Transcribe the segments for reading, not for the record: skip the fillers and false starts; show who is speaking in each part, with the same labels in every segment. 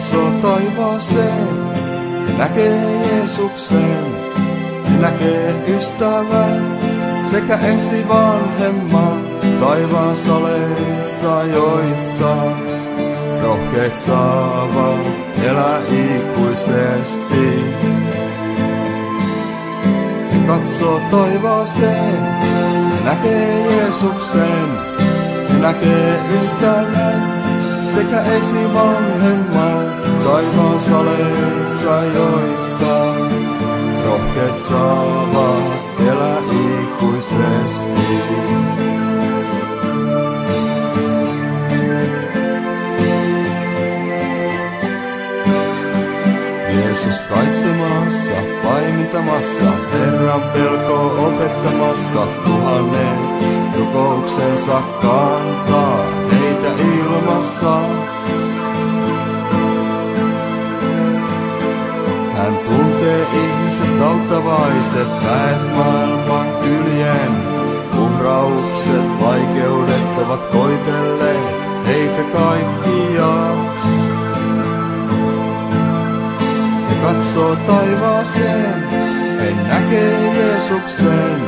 Speaker 1: katsoo taivaaseen ja näkee Jeesuksen, ja näkee ystävän sekä esivanhemman taivaan saleissa, joissa rohkeet saavat elää ikuisesti. Ja katsoo taivaaseen ja näkee Jeesuksen, ja näkee ystävän sekä esivanhemman taivaan saleissa, joissa rohkeet saavat elää ikuisesti. Jeesus kaitsemassa, paimentamassa, Herran pelko opettamassa, tuhannen rukouksensa kantaa heitä ilmassa. Hän tuntee ihmiset auttavaiset, väet maailman kyljen. Uhraukset, vaikeudet ovat koitelleet heitä kaikkia. Ja katsoo taivaaseen, hän näkee Jeesuksen,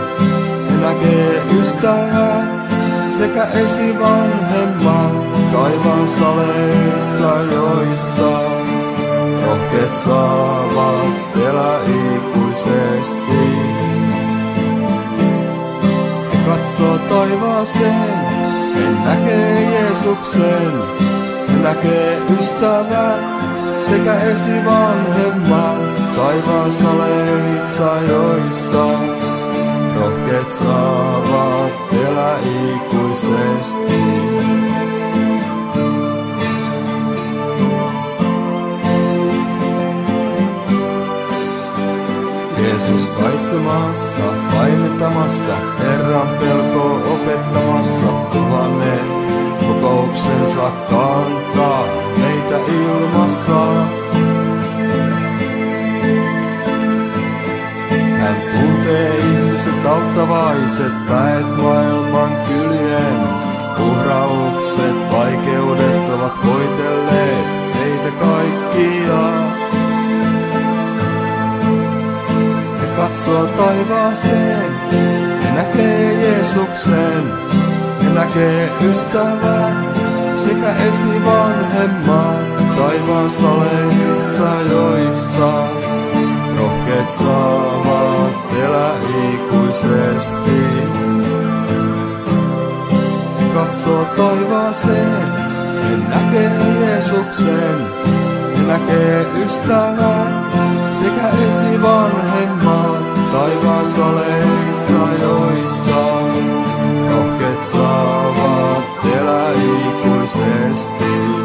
Speaker 1: ja näkee ystävän sekä esivanhemman taivaan saleissa, joissa rohkeet saavat elää ikuisesti. Ja katsoo taivaaseen, hän näkee Jeesuksen, ja näkee ystävän sekä esivanhemman taivaan saleissa, joissa rohkeet saavat elää ikuisesti. Jeesus kaitsemassa, paimentamassa, Herran pelko opettamassa, tuhannen rukouksensa kantaa meitä ilmassa. Hän tuntee ihmiset auttavaiset, väet maailman kyljen. Uhraukset, vaikeudet ovat koitelleet heitä kaikkia. Katsoo taivaaseen ja näkee Jeesuksen, ja näkee ystävän sekä esivanhemman taivaan saleissa, joissa rohkeet saavat elää ikuisesti. Katsoo taivaaseen ja näkee Jeesuksen, ja näkee ystävän sekä esivanhemman taivaan saleissa, joissa rohkeet saavat elää ikuisesti.